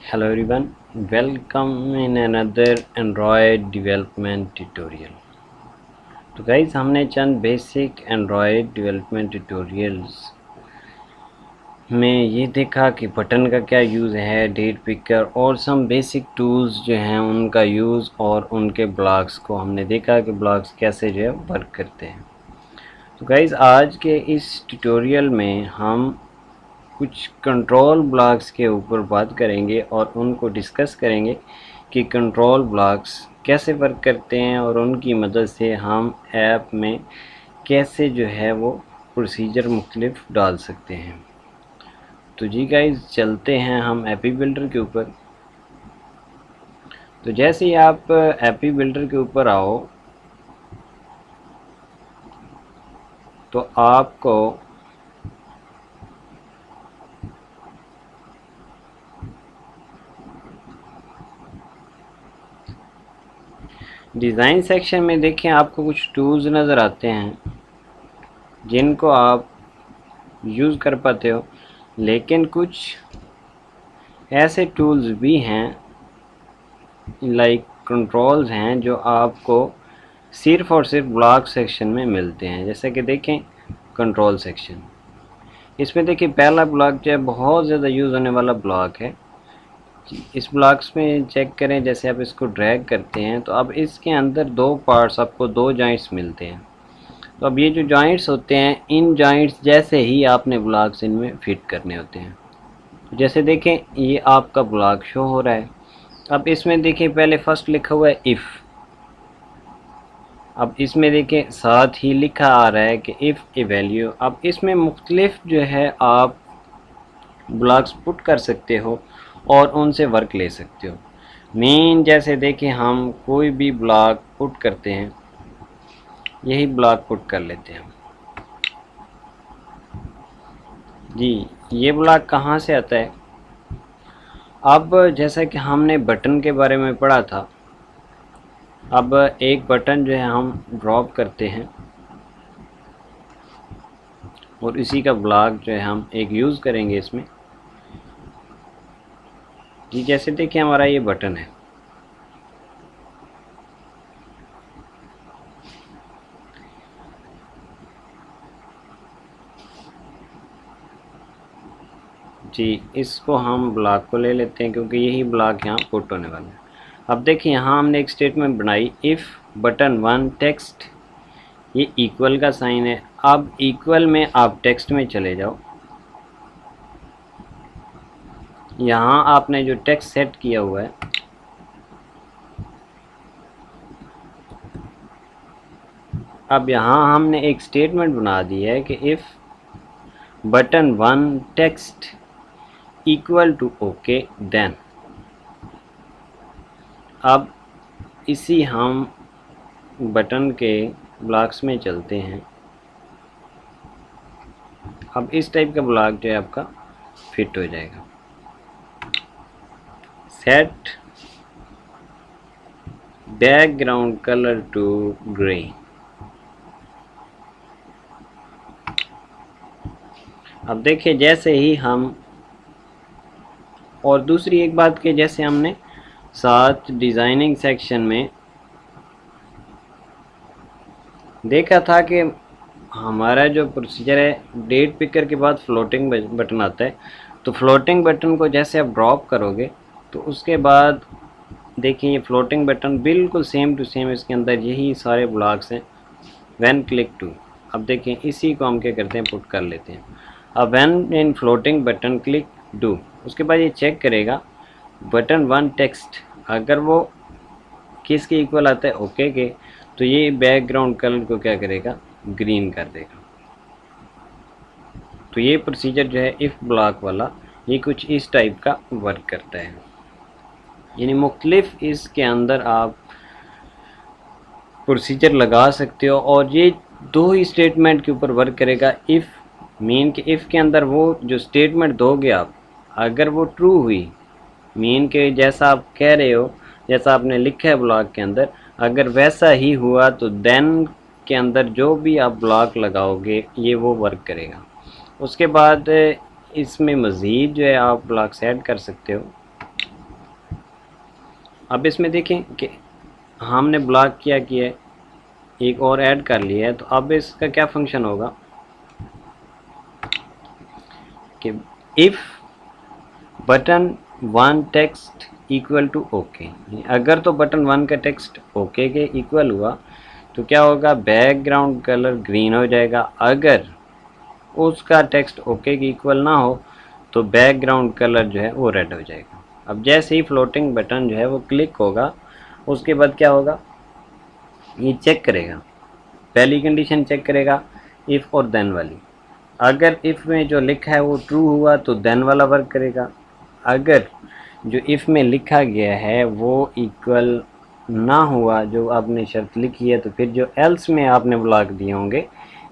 Hello everyone, welcome in another Android development tutorial. तो guys हमने चंद basic Android development tutorials में ये देखा कि बटन का क्या यूज़ है, डेट पिकर और सम बेसिक टूल्स जो हैं उनका यूज़ और उनके ब्लॉक्स को हमने देखा कि ब्लॉक्स कैसे जो है वर्क करते हैं। तो गाइज आज के इस ट्यूटोरियल में हम कुछ कंट्रोल ब्लॉक्स के ऊपर बात करेंगे और उनको डिस्कस करेंगे कि कंट्रोल ब्लॉक्स कैसे वर्क करते हैं और उनकी मदद से हम ऐप में कैसे जो है वो प्रोसीजर मुख्तलिफ डाल सकते हैं। तो जी गाइज चलते हैं हम एपी बिल्डर के ऊपर। तो जैसे ही आप एपी बिल्डर के ऊपर आओ तो आपको डिज़ाइन सेक्शन में देखें आपको कुछ टूल्स नज़र आते हैं जिनको आप यूज़ कर पाते हो, लेकिन कुछ ऐसे टूल्स भी हैं लाइक कंट्रोल्स हैं जो आपको सिर्फ़ और सिर्फ ब्लॉक सेक्शन में मिलते हैं। जैसे कि देखें कंट्रोल सेक्शन, इसमें देखिए पहला ब्लॉक जो है बहुत ज़्यादा यूज़ होने वाला ब्लॉक है। इस ब्लॉक्स में चेक करें, जैसे आप इसको ड्रैग करते हैं तो अब इसके अंदर दो पार्ट्स, आपको दो जॉइंट्स मिलते हैं। तो अब ये जो जॉइंट्स होते हैं, इन जॉइंट्स जैसे ही आपने ब्लॉक्स इनमें फिट करने होते हैं। जैसे देखें ये आपका ब्लॉक शो हो रहा है। अब इसमें देखें पहले फर्स्ट लिखा हुआ है इफ़। अब इसमें देखें साथ ही लिखा आ रहा है कि इफ़ ए वैल्यू। अब इसमें मुख्तलिफ जो है आप ब्लॉक्स पुट कर सकते हो और उनसे वर्क ले सकते हो। मेन जैसे देखें हम कोई भी ब्लॉक पुट करते हैं, यही ब्लॉक पुट कर लेते हैं जी। ये ब्लॉक कहाँ से आता है? अब जैसा कि हमने बटन के बारे में पढ़ा था, अब एक बटन जो है हम ड्रॉप करते हैं और इसी का ब्लॉक जो है हम एक यूज़ करेंगे इसमें जी। जैसे देखिए हमारा ये बटन है, जी। इसको हम ब्लॉक को ले लेते हैं क्योंकि यही ब्लॉक यहाँ पुट होने वाला है। अब देखिए यहाँ हमने एक स्टेटमेंट बनाई, इफ़ बटन 1 टेक्स्ट, ये इक्वल का साइन है। अब इक्वल में आप टेक्स्ट में चले जाओ, यहाँ आपने जो टेक्स्ट सेट किया हुआ है अब यहाँ हमने एक स्टेटमेंट बना दी है कि if button 1 text equal to okay then. अब इसी हम बटन के ब्लॉक्स में चलते हैं। अब इस टाइप का ब्लॉक जो है आपका फिट हो जाएगा। Set background colour to grey. अब देखिए जैसे ही हम, और दूसरी एक बात कि जैसे हमने साथ डिज़ाइनिंग सेक्शन में देखा था कि हमारा जो प्रोसीजर है, डेट पिकर के बाद फ्लोटिंग बटन आता है। तो फ्लोटिंग बटन को जैसे आप ड्रॉप करोगे तो उसके बाद देखिए ये फ्लोटिंग बटन बिल्कुल सेम टू सेम, इसके अंदर यही सारे ब्लॉक्स हैं। व्हेन क्लिक टू, अब देखें इसी को हम क्या करते हैं, पुट कर लेते हैं। अब when in floating button click do, उसके बाद ये चेक करेगा बटन 1 टेक्स्ट अगर वो किसके इक्वल आता है, ओके के, तो ये बैकग्राउंड कलर को क्या करेगा, ग्रीन कर देगा। तो ये प्रोसीजर जो है इफ़ ब्लॉक वाला, ये कुछ इस टाइप का वर्क करता है। यानी मुख्तलिफ इसके अंदर आप प्रोसीजर लगा सकते हो और ये दो ही स्टेटमेंट के ऊपर वर्क करेगा। इफ़ मीन के इफ़ के अंदर वो जो स्टेटमेंट दोगे आप, अगर वो ट्रू हुई, मीन के जैसा आप कह रहे हो, जैसा आपने लिखा है ब्लॉक के अंदर, अगर वैसा ही हुआ तो देन के अंदर जो भी आप ब्लॉक लगाओगे ये वो वर्क करेगा। उसके बाद इसमें मज़ीद जो है आप ब्लॉक्स ऐड कर सकते हो। अब इसमें देखें कि हमने ब्लॉक किया है, एक और ऐड कर लिया है, तो अब इसका क्या फंक्शन होगा कि if button 1 text equal to okay, अगर तो बटन 1 का टेक्स्ट ओके के इक्वल हुआ तो क्या होगा, बैकग्राउंड कलर ग्रीन हो जाएगा। अगर उसका टेक्स्ट ओके के इक्वल ना हो तो बैकग्राउंड कलर जो है वो रेड हो जाएगा। अब जैसे ही फ्लोटिंग बटन जो है वो क्लिक होगा, उसके बाद क्या होगा, ये चेक करेगा, पहली कंडीशन चेक करेगा इफ़ और देन वाली। अगर इफ़ में जो लिखा है वो ट्रू हुआ तो देन वाला वर्क करेगा। अगर जो इफ़ में लिखा गया है वो इक्वल ना हुआ, जो आपने शर्त लिखी है, तो फिर जो एल्स में आपने ब्लॉक दिए होंगे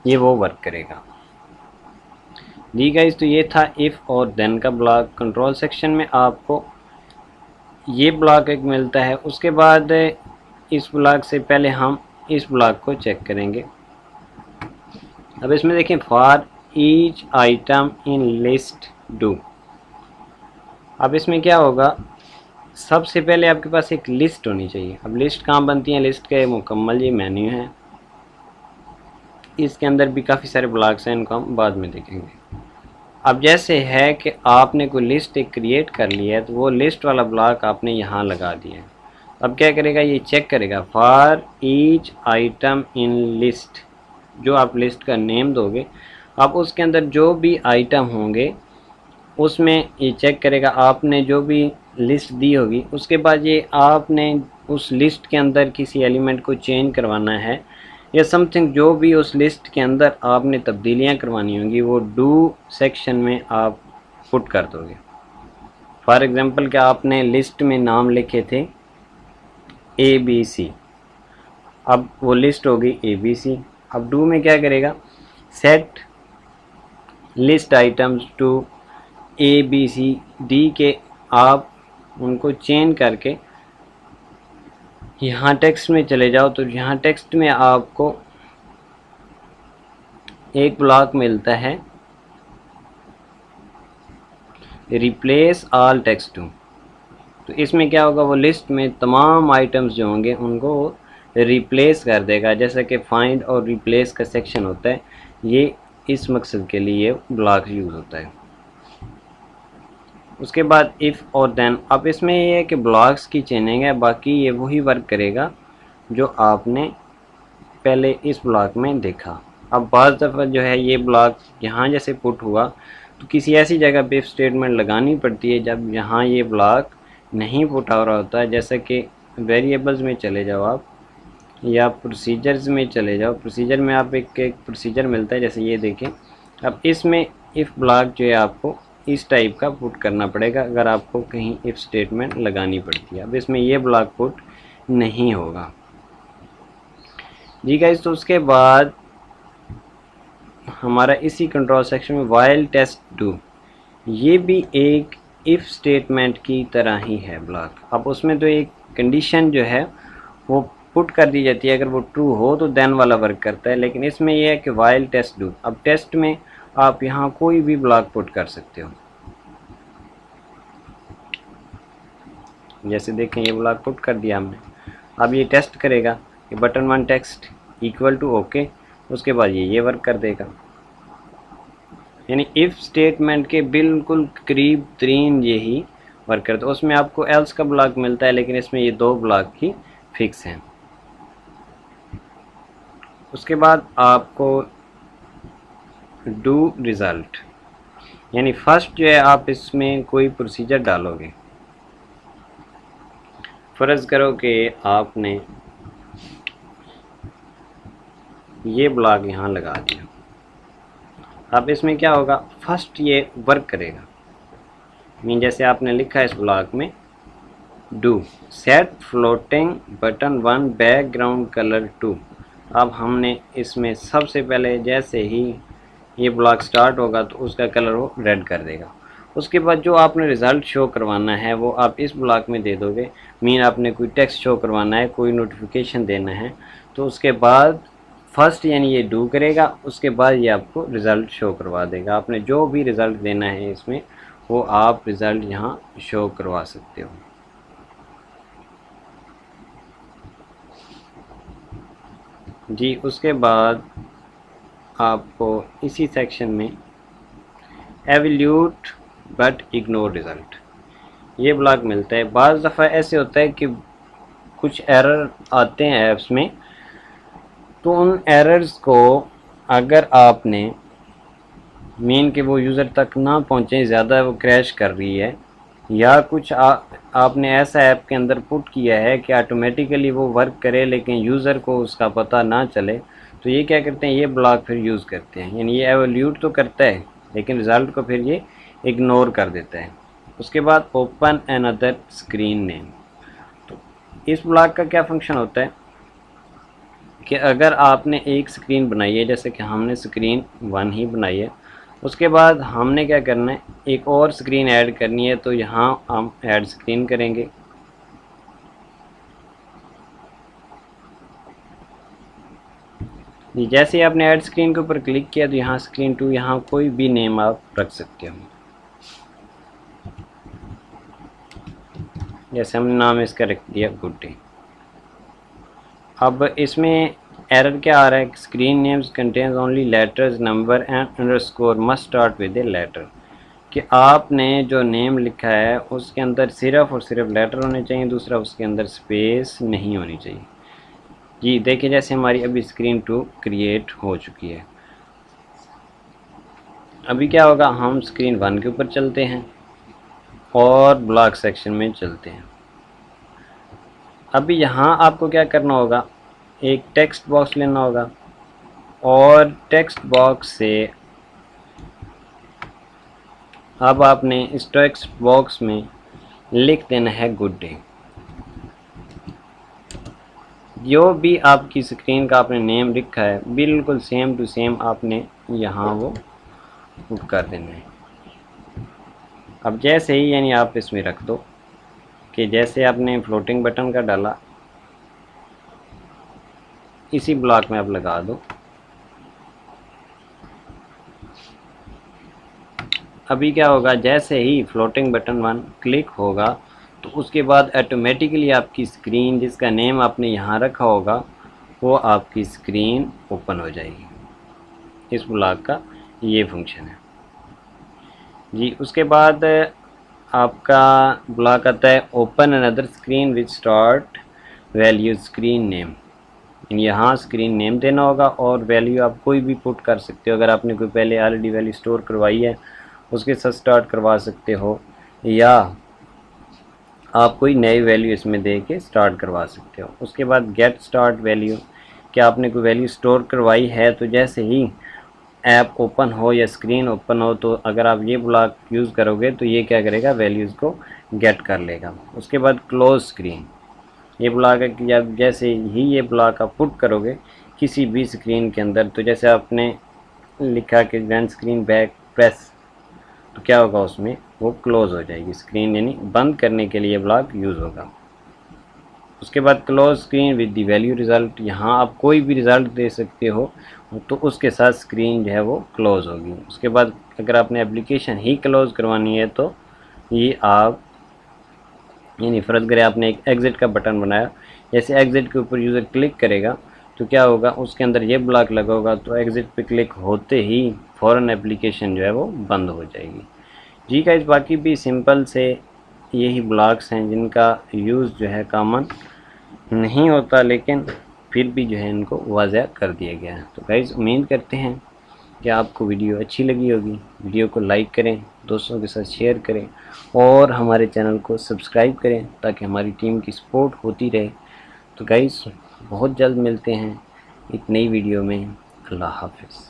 ये वो वर्क करेगा। जी गाइस, तो ये था इफ़ और देन का ब्लॉक। कंट्रोल सेक्शन में आपको ये ब्लॉक एक मिलता है। उसके बाद इस ब्लॉक से पहले हम इस ब्लॉक को चेक करेंगे। अब इसमें देखें, for each item in list do. अब इसमें क्या होगा, सबसे पहले आपके पास एक लिस्ट होनी चाहिए। अब लिस्ट कहाँ बनती है, लिस्ट का मुकम्मल ये मेन्यू है, इसके अंदर भी काफ़ी सारे ब्लॉक्स हैं, इनको हम बाद में देखेंगे। अब जैसे है कि आपने कोई लिस्ट एक क्रिएट कर लिया है, तो वो लिस्ट वाला ब्लॉक आपने यहाँ लगा दिया है। अब क्या करेगा, ये चेक करेगा for each item in list, जो आप लिस्ट का नेम दोगे, अब उसके अंदर जो भी आइटम होंगे उसमें ये चेक करेगा आपने जो भी लिस्ट दी होगी, उसके बाद ये आपने उस लिस्ट के अंदर किसी एलिमेंट को चेंज करवाना है या समथिंग, जो भी उस लिस्ट के अंदर आपने तब्दीलियां करवानी होंगी वो डू सेक्शन में आप पुट कर दोगे। फॉर एग्जांपल कि आपने लिस्ट में नाम लिखे थे ABC, अब वो लिस्ट हो गई ABC। अब डू में क्या करेगा, set list items to ABCD के आप उनको चेंज करके यहाँ टेक्स्ट में चले जाओ, तो यहाँ टेक्स्ट में आपको एक ब्लॉक मिलता है रिप्लेस ऑल टेक्स्ट टू। तो इसमें क्या होगा, वो लिस्ट में तमाम आइटम्स जो होंगे उनको रिप्लेस कर देगा। जैसा कि फाइंड और रिप्लेस का सेक्शन होता है, ये इस मकसद के लिए ब्लॉक यूज़ होता है। उसके बाद इफ़ और देन। अब इसमें ये है कि ब्लॉक्स की चेंजिंग है, बाकी ये वही वर्क करेगा जो आपने पहले इस ब्लॉक में देखा। अब बाज़ दफ़ा जो है ये ब्लॉक यहाँ जैसे पुट हुआ तो किसी ऐसी जगह पे इफ स्टेटमेंट लगानी पड़ती है जब यहाँ ये ब्लॉक नहीं पुट हो रहा होता है। जैसे कि वेरिएबल्स में चले जाओ आप या प्रोसीजर्स में चले जाओ, प्रोसीजर में आप एक प्रोसीजर मिलता है, जैसे ये देखें। अब इसमें इफ़ ब्लॉक जो है आपको इस टाइप का पुट करना पड़ेगा अगर आपको कहीं इफ़ स्टेटमेंट लगानी पड़ती है। अब इसमें ये ब्लॉक पुट नहीं होगा। जी गाइस, तो उसके बाद हमारा इसी कंट्रोल सेक्शन में वाइल टेस्ट डू, ये भी एक इफ़ स्टेटमेंट की तरह ही है ब्लॉक। अब उसमें तो एक कंडीशन जो है वो पुट कर दी जाती है, अगर वो ट्रू हो तो देन वाला वर्क करता है, लेकिन इसमें यह है कि वाइल टेस्ट डू। अब टेस्ट में आप यहाँ कोई भी ब्लॉक पुट कर सकते हो। जैसे देखें ये ब्लॉक पुट कर दिया हमने। अब ये टेस्ट करेगा कि button 1 text equal to okay, उसके बाद ये वर्क कर देगा। यानी इफ़ स्टेटमेंट के बिल्कुल करीब तरीन यही वर्क करता है। उसमें आपको एल्स का ब्लॉक मिलता है, लेकिन इसमें ये दो ब्लॉक ही फिक्स हैं। उसके बाद आपको डू रिज़ल्ट, यानी फर्स्ट जो है आप इसमें कोई प्रोसीजर डालोगे। फ़र्ज़ करो कि आपने ये ब्लॉक यहाँ लगा दिया। अब इसमें क्या होगा, फर्स्ट ये वर्क करेगा। मीन जैसे आपने लिखा है इस ब्लॉक में do set floating button 1 background colour to. अब हमने इसमें सबसे पहले जैसे ही ये ब्लॉक स्टार्ट होगा तो उसका कलर वो रेड कर देगा। उसके बाद जो आपने रिज़ल्ट शो करवाना है वो आप इस ब्लॉक में दे दोगे। मीन आपने कोई टेक्स्ट शो करवाना है, कोई नोटिफिकेशन देना है, तो उसके बाद फर्स्ट यानी ये डू करेगा, उसके बाद ये आपको रिज़ल्ट शो करवा देगा। आपने जो भी रिज़ल्ट देना है इसमें वो आप रिज़ल्ट यहाँ शो करवा सकते हो। جی اس کے بعد آپ کو اسی سیکشن میں ایویلیوٹ بٹ اگنور ریزلٹ یہ بلاک ملتا ہے۔ بعض دفعہ ایسے ہوتا ہے کہ کچھ ایرر آتے ہیں ایپس میں، تو ان ایررز کو اگر آپ نے مین کہ وہ یوزر تک نہ پہنچیں، زیادہ وہ کریش کر رہی ہے، یا کچھ آپ نے ایسا ایپ کے اندر پٹ کیا ہے کہ آٹومیٹیکلی وہ ورک کرے لیکن یوزر کو اس کا پتہ نہ چلے، تو یہ کیا کرتے ہیں، یہ بلاک پھر یوز کرتے ہیں۔ یعنی یہ ایویلیوٹ تو کرتا ہے لیکن رزلٹ کو پھر یہ اگنور کر دیتا ہے۔ اس کے بعد اوپن این ادر اسکرین نیم، تو اس بلاک کا کیا فنکشن ہوتا ہے کہ اگر آپ نے ایک اسکرین بنائی ہے، جیسے کہ ہم نے اسکرین 1 ہی بنائی ہے، اس کے بعد ہم نے کیا کرنا ہے، ایک اور اسکرین ایڈ کرنی ہے، تو یہاں ہم ایڈ اسکرین کریں گے۔ جیسے آپ نے ایڈ اسکرین کے اوپر کلک کیا تو یہاں اسکرین 2، یہاں کوئی بھی نیم آپ رکھ سکتے ہو، جیسے ہم نے نام اس کا رکھ دیا گڈ ڈے۔ اب اس میں ایرر کیا آ رہا ہے، screen names contains only letters number and underscore must start with a letter, کہ آپ نے جو نیم لکھا ہے اس کے اندر صرف اور صرف لیٹر ہونے چاہیے، دوسرا اس کے اندر سپیس نہیں ہونی چاہیے۔ جی دیکھیں جیسے ہماری ابھی اسکرین 2 کریٹ ہو چکی ہے۔ ابھی کیا ہوگا، ہم اسکرین 1 کے اوپر چلتے ہیں اور بلاک سیکشن میں چلتے ہیں۔ ابھی یہاں آپ کو کیا کرنا ہوگا، ایک ٹیکسٹ باکس لینا ہوگا اور ٹیکسٹ باکس سے اب آپ نے اس ٹیکسٹ باکس میں لکھ دینا ہے گڈ ڈے۔ جو بھی آپ کی اسکرین کا آپ نے نیم لکھا ہے بالکل سیم ٹو سیم آپ نے یہاں وہ پٹ کر دینا ہے۔ اب جیسے ہی یعنی آپ اس میں رکھ دو کہ جیسے آپ نے فلوٹنگ بٹن کا ڈالا، اسی بلاک میں آپ لگا دو۔ ابھی کیا ہوگا، جیسے ہی فلوٹنگ بٹن 1 کلک ہوگا تو اس کے بعد آٹومیٹیکلی آپ کی اسکرین جس کا نیم آپ نے یہاں رکھا ہوگا وہ آپ کی اسکرین اوپن ہو جائے گی۔ اس بلاک کا یہ فنکشن ہے۔ جی اس کے بعد آپ کا بلاک آتا ہے اوپن اندر اسکرین وچ اسٹارٹ ویلیو اسکرین نیم، یہاں اسکرین نیم دینا ہوگا اور ویلیو آپ کوئی بھی پٹ کر سکتے ہو۔ اگر آپ نے کوئی پہلے آلریڈی ویلیو اسٹور کروائی ہے اس کے ساتھ سٹارٹ کروا سکتے ہو، یا آپ کوئی نئی ویلیو اس میں دے کے سٹارٹ کروا سکتے ہو۔ اس کے بعد گیٹ سٹارٹ ویلیو، کہ آپ نے کوئی ویلیو سٹور کروائی ہے تو جیسے ہی ایپ اوپن ہو یا اسکرین اوپن ہو تو اگر آپ یہ بلاک یوز کرو گے تو یہ کیا کرے گا، ویلیوز کو گیٹ کر لے گا۔ اس کے بعد کلوز اسکرین، یہ بلاک ہے کہ جب جیسے ہی یہ بلاک آپ پٹ کرو گے کسی بھی اسکرین کے اندر، تو جیسے آپ نے لکھا کہ وین اسکرین بیک پریس، تو کیا ہوگا اس میں وہ کلوز ہو جائے گی اسکرین، یعنی بند کرنے کے لیے بلاک یوز ہوگا۔ اس کے بعد close screen with the value result, یہاں آپ کوئی بھی ریزلٹ دے سکتے ہو تو اس کے ساتھ اسکرین جو ہے وہ کلوز ہوگی۔ اس کے بعد اگر آپ نے اپلیکیشن ہی کلوز کروانی ہے تو یہ آپ یعنی فرض کرے آپ نے ایک ایگزٹ کا بٹن بنایا، جیسے ایگزٹ کے اوپر یوزر کلک کرے گا تو کیا ہوگا، اس کے اندر یہ بلاک لگا ہوگا تو ایگزٹ پہ کلک ہوتے ہی فوراً اپلیکیشن جو ہے وہ بند ہو جائے گی۔ جی گائز باقی بھی سمپل سے یہی بلاکس ہیں جن کا یوز جو ہے کامن نہیں ہوتا، لیکن پھر بھی جو ہے ان کو واضح کر دیا گیا ہے۔ تو گائز امید کرتے ہیں کہ آپ کو ویڈیو اچھی لگی ہوگی، ویڈیو کو لائک کریں، دوستوں کے ساتھ شیئر کریں اور ہمارے چینل کو سبسکرائب کریں تاکہ ہماری ٹیم کی سپورٹ ہوتی رہے۔ تو گائز بہت جلد ملتے ہیں ایک نئی ویڈیو میں۔ اللہ حافظ۔